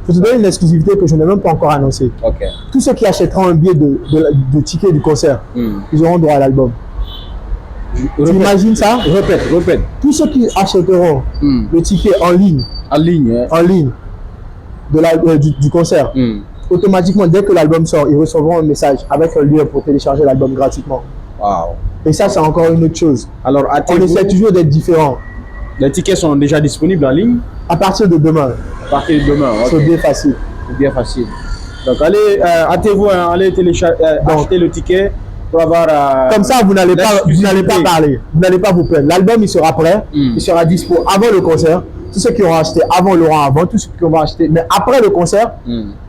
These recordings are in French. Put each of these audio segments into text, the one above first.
Je te donne une exclusivité que je n'ai même pas encore annoncée. Ok. Tous ceux qui achèteront un billet de ticket du concert, ils auront droit à l'album. Tu imagines ça? Répète. Tous ceux qui achèteront le ticket en ligne, du concert, automatiquement, dès que l'album sort, ils recevront un message avec un lien pour télécharger l'album gratuitement. Wow. Et ça, c'est encore une autre chose. Alors, on essaie toujours d'être différent. Les tickets sont déjà disponibles en ligne? À partir de demain. À partir de demain, ok. C'est bien facile. C'est bien facile. Donc, allez, hâtez-vous, allez acheter le ticket pour avoir... comme ça, vous n'allez pas parler. Vous n'allez pas vous plaindre. L'album, il sera prêt. Il sera dispo avant le concert. Tous ceux qui auront acheté avant l'auront avant. Tous ceux qui auront acheté. Mais après le concert,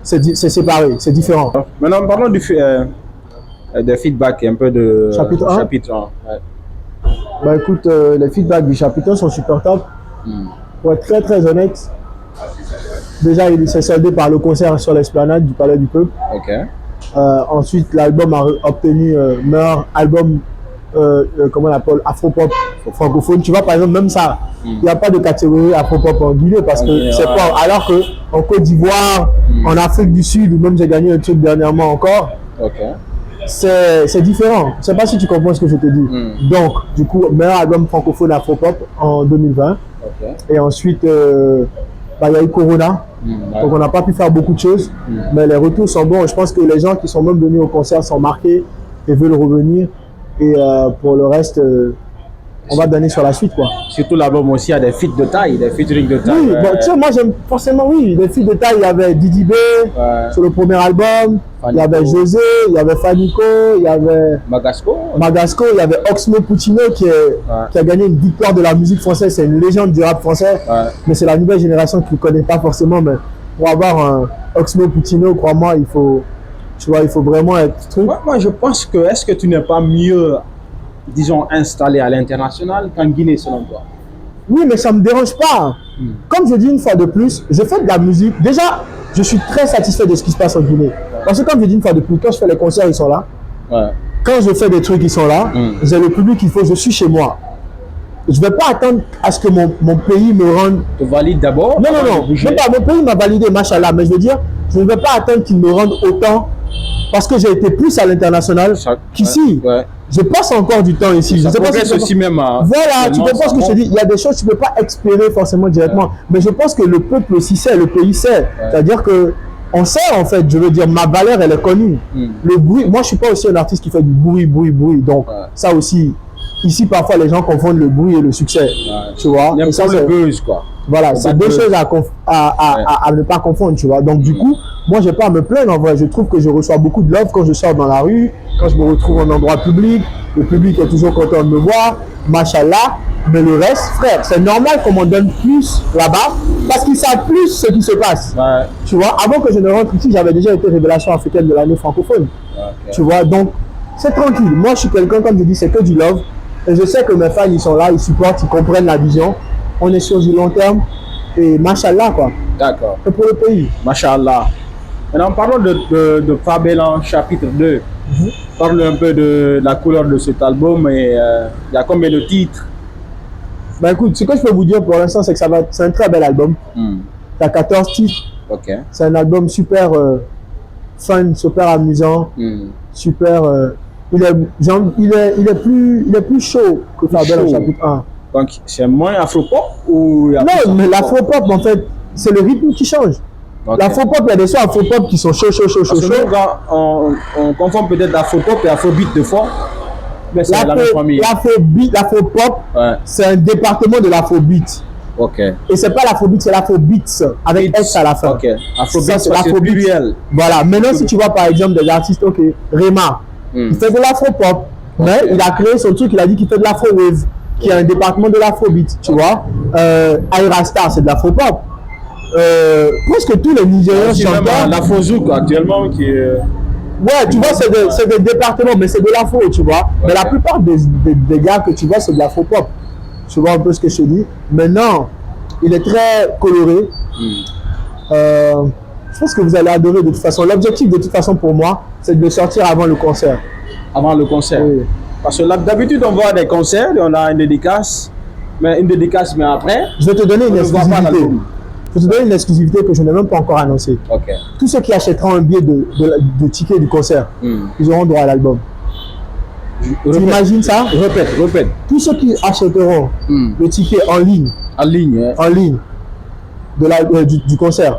c'est séparé. C'est différent. Maintenant, parlons du feedback, un peu de chapitre 1. Chapitre 1. Ouais. Bah écoute, les feedbacks du chapitre 1 sont super top. Pour être très très honnête, déjà il s'est soldé par le concert sur l'esplanade du Palais du Peuple. Ok. Ensuite, l'album a obtenu meilleur album, comment on appelle, afro-pop francophone. Tu vois, par exemple, même ça, il n'y a pas de catégorie afro-pop en Guinée parce que c'est pas. Alors qu'en Côte d'Ivoire, en Afrique du Sud, ou même j'ai gagné un truc dernièrement encore. Ok. C'est différent. Je ne sais pas si tu comprends ce que je te dis. Donc, du coup, meilleur album francophone afro-pop en 2020. Okay. Et ensuite, il y a eu Corona. Donc, on n'a pas pu faire beaucoup de choses. Mais les retours sont bons. Je pense que les gens qui sont même venus au concert sont marqués et veulent revenir. Et pour le reste, on va donner sur la suite, quoi. Surtout l'album aussi, il y a des feats de taille, des featuring de taille. Oui, bon, tu sais, moi j'aime forcément, des feats de taille. Il y avait Didi B sur le premier album, Fanico. Il y avait José, il y avait Fanico, il y avait Magasco, il y avait Oxmo Puccino qui a gagné une victoire de la musique française. C'est une légende du rap français, mais c'est la nouvelle génération qui ne connaît pas forcément. Mais pour avoir un Oxmo Puccino, crois-moi, il faut vraiment être truc. Moi, je pense que, est-ce que tu n'es pas mieux, disons, installé à l'international qu'en Guinée, selon toi? Oui, mais ça ne me dérange pas. Comme je dis une fois de plus, je fais de la musique. Déjà, je suis très satisfait de ce qui se passe en Guinée. Parce que comme je dis une fois de plus, quand je fais les concerts, ils sont là. Quand je fais des trucs, ils sont là. J'ai le public qu'il faut, je suis chez moi. Je ne vais pas attendre à ce que mon pays me rende... Te valide d'abord? Non. Mon pays m'a validé, machallah. Mais je veux dire, je ne vais pas attendre qu'il me rende autant parce que j'ai été plus à l'international qu'ici. Je passe encore du temps ici. Ça progresse aussi même. Voilà, tu comprends ce que je te dis. Il y a des choses que tu ne peux pas expirer forcément directement. Mais je pense que le peuple aussi sait, le pays sait. C'est-à-dire que on sait en fait, je veux dire, ma valeur elle est connue. Le bruit, moi je ne suis pas aussi un artiste qui fait du bruit. Donc ça aussi, ici parfois les gens confondent le bruit et le succès. Tu vois. Il y a ça, le buzz, quoi. Voilà, c'est deux choses à ne pas confondre, tu vois. Donc du coup, moi j'ai pas à me plaindre en vrai. Je trouve que je reçois beaucoup de love quand je sors dans la rue, quand je me retrouve en endroit public. Le public est toujours content de me voir, machallah. Mais le reste, frère, c'est normal qu'on m'en donne plus là-bas parce qu'ils savent plus ce qui se passe. Tu vois, avant que je ne rentre ici, j'avais déjà été révélation africaine de l'année francophone. Tu vois, donc c'est tranquille. Moi, je suis quelqu'un, comme je dis, c'est que du love. Et je sais que mes fans, ils sont là, ils supportent, ils comprennent la vision. On est sur du long terme et machallah, quoi. D'accord. C'est pour le pays. Machallah. Maintenant, parlons de Fabelan chapitre 2. Parle un peu de la couleur de cet album et il y a combien de titres? Ben écoute, ce que je peux vous dire pour l'instant, c'est que c'est un très bel album. Il y a 14 titres. C'est un album super fun, super amusant, super... il est plus chaud que Fabelan chapitre 1. Donc c'est moins afro-pop ou... Non, mais l'afro-pop, en fait, c'est le rythme qui change. L'afro-pop, il y a des sons afro-pop qui sont chauds. On confond peut-être l'afro-pop et afrobeat de fois. Mais c'est la même famille. L'afro-pop, c'est un département de l'afrobeat. Et c'est pas l'afrobeat, c'est l'afrobeat avec S à la fin. Afrobeat, c'est l'afrobeat. Voilà. Maintenant, si tu vois par exemple des artistes, Rema, il fait de l'afro-pop, mais il a créé son truc, il a dit qu'il fait de l'afro-wave, qui est un département de l'afrobeat, tu vois. Aira Star, c'est de l'afro-pop. Presque tous les Nigériens chantent. L'afro-zouk actuellement qui est... Ouais, tu vois, c'est des départements, mais c'est de l'afro, tu vois. Mais la plupart des gars que tu vois, c'est de l'afro-pop. Tu vois un peu ce que je te dis. Maintenant, il est très coloré. Je pense que vous allez adorer de toute façon. L'objectif de toute façon pour moi, c'est de le sortir avant le concert. Avant le concert? Oui. Parce que d'habitude, on voit des concerts et on a une dédicace, mais après... Je vais te donner une exclusivité. Je Je te donne une exclusivité que je n'ai même pas encore annoncée. Ok. Tous ceux qui achèteront un billet de ticket du concert, ils auront droit à l'album. Tu imagines ça? Répète. Tous ceux qui achèteront le ticket en ligne, du concert,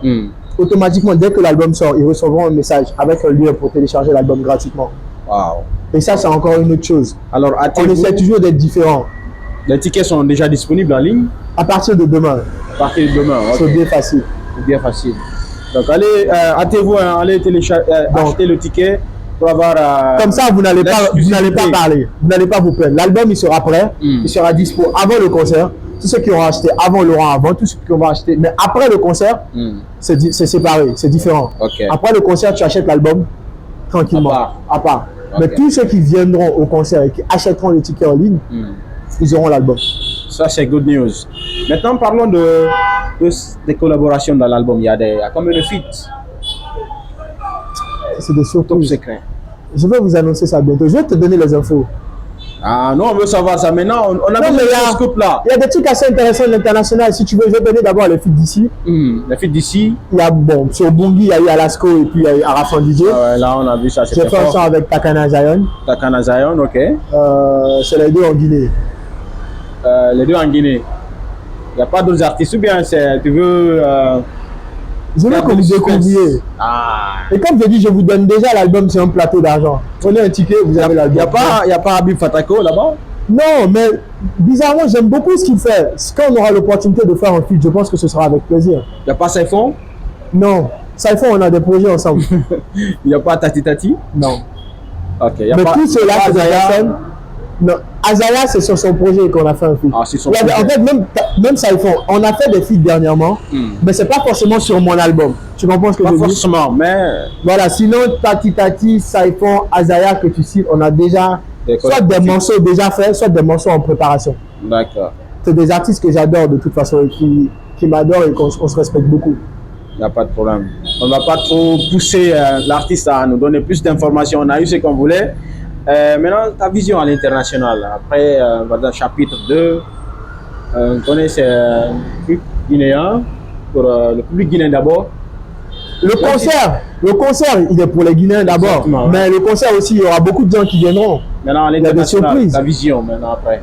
automatiquement, dès que l'album sort, ils recevront un message avec un lien pour télécharger l'album gratuitement. Wow. Et ça, c'est encore une autre chose. Alors, on essaie toujours d'être différent. Les tickets sont déjà disponibles en ligne? À partir de demain. À partir de demain, ok. C'est bien facile. C'est bien facile. Donc, allez, hâtez-vous, allez télécharger, acheter le ticket pour avoir... comme ça, vous n'allez pas parler. Vous n'allez pas vous plaindre. L'album, il sera prêt. Il sera dispo avant le concert. Tous ceux qui auront acheté avant l'auront avant. Tous ceux qui auront acheté... Mais après le concert, c'est séparé. C'est différent. Okay. Après le concert, tu achètes l'album tranquillement. À part. Okay. Mais tous ceux qui viendront au concert et qui achèteront le ticket en ligne, ils auront l'album. Ça, c'est good news. Maintenant, parlons des collaborations dans l'album. Il y a combien de feats? C'est des surprises. Secret. Je vais vous annoncer ça bientôt. Je vais te donner les infos. Ah non, on veut savoir ça maintenant. On a besoin de ce scoop-là. Il y a des trucs assez intéressants à l'international. Si tu veux, je vais donner d'abord les feats d'ici. Les feats d'ici. Il y a, sur Bungi, il y a eu Alasco et puis il y a eu Arafan DJ. Ah ouais, là, on a vu ça. J'ai fait un son avec Takana Zion. Takana Zion, ok. C'est les deux en Guinée. Les deux en Guinée. Il n'y a pas d'autres artistes ou bien tu veux... je veux que vous découvriez. Et comme je dis, je vous donne déjà l'album sur un plateau d'argent. Prenez un ticket, vous avez l'album. Il n'y a pas Habib Fatako là-bas? Non, mais bizarrement, j'aime beaucoup ce qu'il fait. Quand on aura l'opportunité de faire un feat, je pense que ce sera avec plaisir. Il n'y a pas Saifon? Non. Saifon, on a des projets ensemble. Il n'y a pas Tati Tati? Non. Ok. Mais tout cela, c'est des personnes. Non, Azaya, c'est sur son projet qu'on a fait un feat. En fait, même Saifon, on a fait des feats dernièrement, mais c'est pas forcément sur mon album. Tu comprends ce que je veux dire? Pas forcément, mais... Voilà, sinon, Tati, Saifon, Azaya que tu cites, on a déjà soit des morceaux déjà faits, soit des morceaux en préparation. D'accord. C'est des artistes que j'adore de toute façon et qui m'adorent et qu'on se respecte beaucoup. Il n'y a pas de problème. On ne va pas trop pousser l'artiste à nous donner plus d'informations. On a eu ce qu'on voulait. Maintenant, ta vision à l'international, après chapitre 2, on connaît ces trucs guinéens, pour le public guinéen d'abord. Le concert, il est pour les Guinéens d'abord, mais le concert aussi, il y aura beaucoup de gens qui viendront. Maintenant, à l'international, ta vision maintenant après.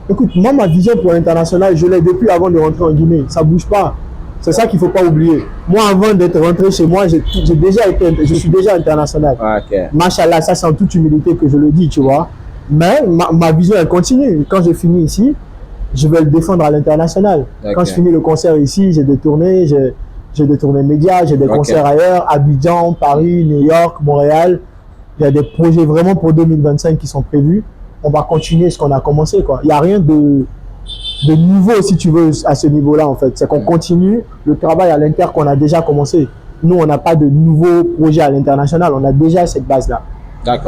Écoute, moi, ma vision pour l'international, je l'ai depuis avant de rentrer en Guinée, ça ne bouge pas. C'est ça qu'il ne faut pas oublier. Moi, avant d'être rentré chez moi, je suis déjà international. Okay. Machallah, ça c'est en toute humilité que je le dis, tu vois. Mais ma vision, elle continue. Quand je finis ici, je vais le défendre à l'international. Okay. Quand je finis le concert ici, j'ai des tournées, j'ai des tournées médias, j'ai des concerts ailleurs, Abidjan, Paris, New York, Montréal. Il y a des projets vraiment pour 2025 qui sont prévus. On va continuer ce qu'on a commencé, quoi. Il n'y a rien de nouveau, si tu veux, à ce niveau-là, en fait. C'est qu'on continue le travail à l'inter qu'on a déjà commencé. Nous, on n'a pas de nouveaux projets à l'international. On a déjà cette base-là. D'accord.